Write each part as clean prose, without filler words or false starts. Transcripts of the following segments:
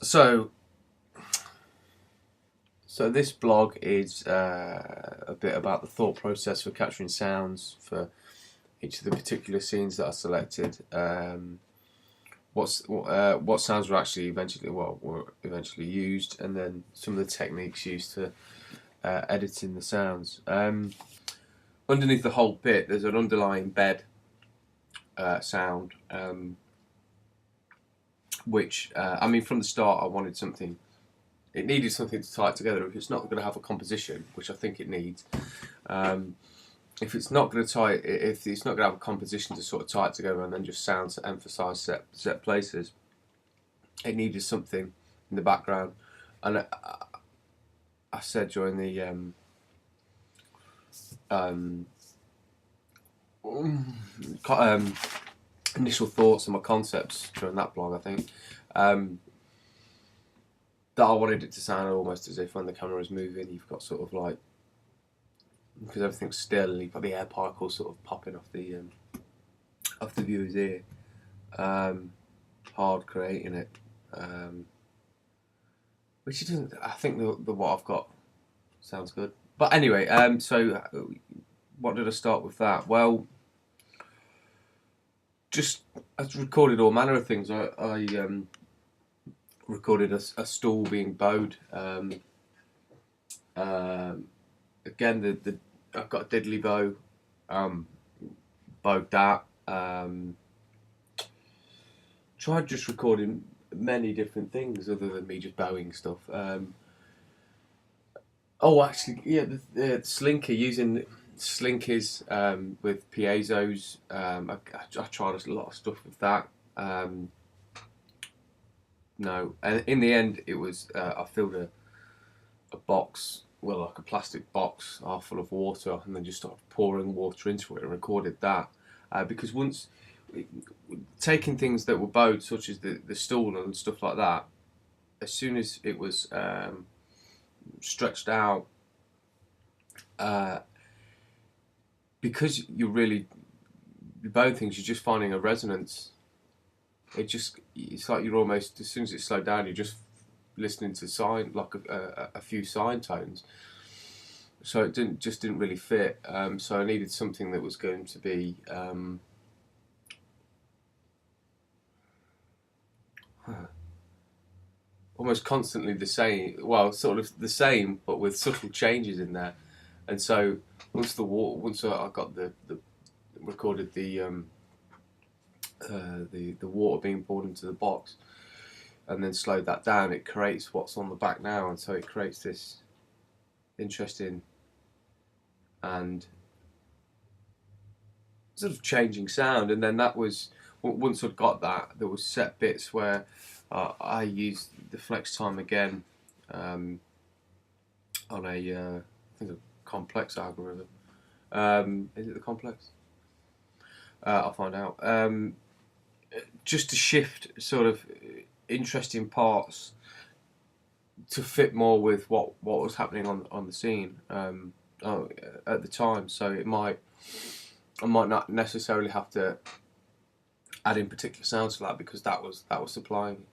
So this blog is a bit about the thought process for capturing sounds for each of the particular scenes that I selected. What sounds were actually eventually used, and then some of the techniques used to editing the sounds. Underneath the whole bit, there's an underlying bed sound, which I mean, from the start, I wanted something. It needed something to tie it together. If it's not going to have a composition, which I think it needs, if it's not going to if it's not going to have a composition to sort of tie it together, and then just sounds to emphasise set places, it needed something in the background. And I said during the initial thoughts and my concepts during that blog, I think, that I wanted it to sound almost as if when the camera is moving, you've got sort of like, because everything's still, and you've got the air particles sort of popping off the viewer's ear. Hard creating it, which it doesn't. I think the what I've got sounds good. But anyway, so what did I start with that? Well, I recorded all manner of things. I recorded a stool being bowed. Again, I've got a diddly bow, bowed that. Tried just recording many different things other than me just bowing stuff. Actually, yeah, the slinker, using slinkers with piezos. I tried a lot of stuff with that. No, and in the end, it was I filled a box, well, like a plastic box, half full of water, and then just started pouring water into it and recorded that. Because once taking things that were bowed, such as the stool and stuff like that, as soon as it was stretched out, because you're bowing things, you're just finding a resonance. It's like you're almost, as soon as it slowed down, you're just listening to like a few sine tones. So it didn't really fit. So I needed something that was going to be almost constantly the same. Well, sort of the same, but with subtle changes in there. And so once I got recorded the water being poured into the box, and then slowed that down, it creates what's on the back now, and so it creates this interesting and sort of changing sound. And then that was, once I'd got that, there was set bits where I used the flex time again on I think a complex algorithm. Is it the complex? I'll find out. Just to shift sort of interesting parts to fit more with what was happening on the scene at the time. So I might not necessarily have to add in particular sounds for that, because that was supplying.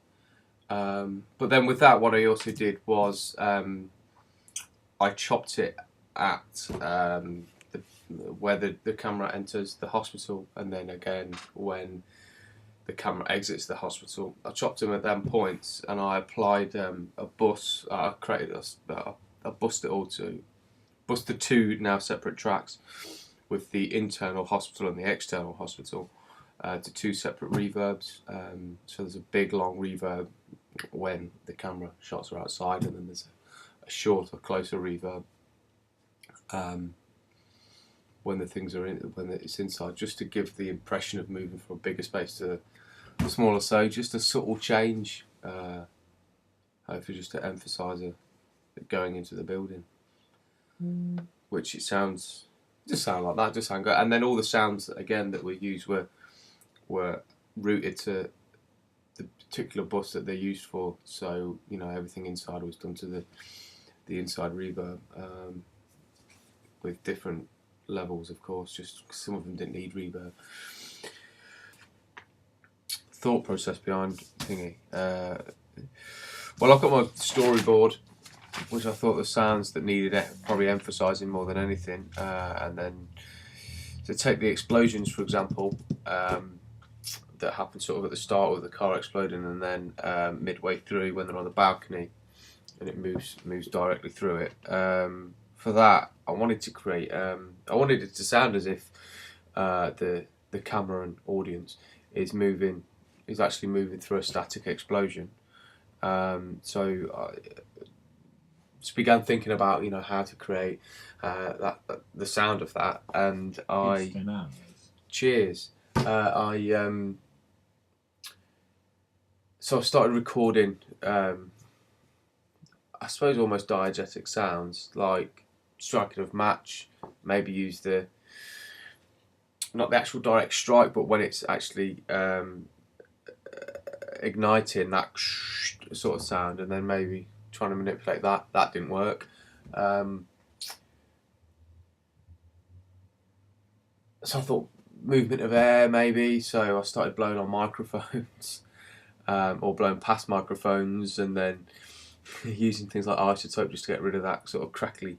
But then with that, what I also did was I chopped it at where the camera enters the hospital, and then again when the camera exits the hospital. I chopped them at them points, and I applied a bus. I created I bussed it all to bust the two now separate tracks with the internal hospital and the external hospital to two separate reverbs. So there's a big long reverb when the camera shots are outside, and then there's a shorter, closer reverb when it's inside, just to give the impression of moving from a bigger space to a smaller. So just a subtle change, hopefully just to emphasise it going into the building, which just sound like that, just sound good. And then all the sounds again that we used were rooted to the particular bus that they're used for. So everything inside was done to the inside reverb, with different levels, of course. Just some of them didn't need reverb. Thought process behind thingy. Well, I've got my storyboard, which I thought the sounds that needed probably emphasising more than anything, and then to take the explosions, for example, that happen sort of at the start with the car exploding, and then midway through when they're on the balcony, and it moves directly through it. For that, I wanted to create. I wanted it to sound as if the camera and audience is actually moving through a static explosion. So I just began thinking about how to create the sound of that, and cheers. So I started recording. I suppose almost diegetic sounds like striking of match. Maybe use not the actual direct strike, but when it's actually igniting, that sort of sound, and then maybe trying to manipulate that. That didn't work. So I thought movement of air maybe. So I started blowing on microphones, or blowing past microphones, and then using things like isotope just to get rid of that sort of crackly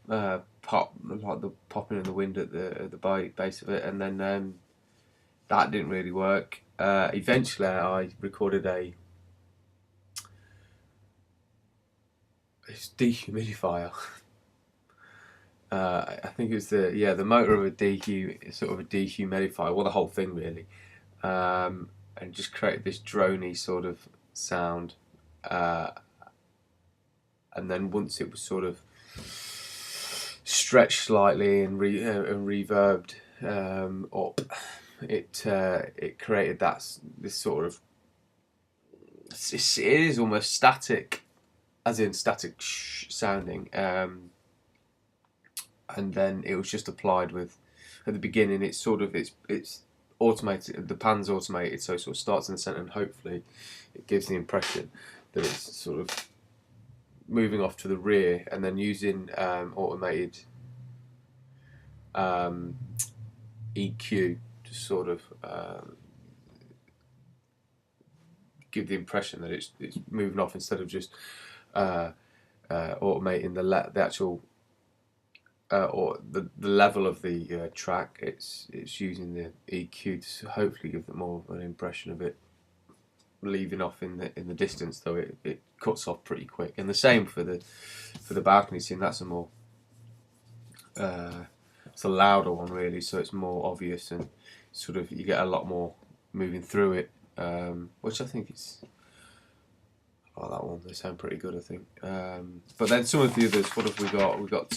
pop, like the popping in the wind at the base of it, and then that didn't really work. Eventually, I recorded a dehumidifier. I think it was the motor of a dehumidifier. Well, the whole thing really, and just created this droney sort of sound. And then once it was sort of stretched slightly and reverbed up, it created this sort of it is almost static, as in static sounding, and then it was just applied with, at the beginning it's automated, the pan's automated, so it sort of starts in the centre and hopefully it gives the impression that it's sort of moving off to the rear, and then using automated EQ to sort of give the impression that it's moving off, instead of just automating the actual or the level of the track. It's using the EQ to hopefully give them more of an impression of it leaving off in the distance, though it cuts off pretty quick. And the same for the balcony scene. That's a more it's a louder one really, so it's more obvious, and sort of you get a lot more moving through it, which I think is, that one, they sound pretty good, I think. But then some of the others, what have we got? We've got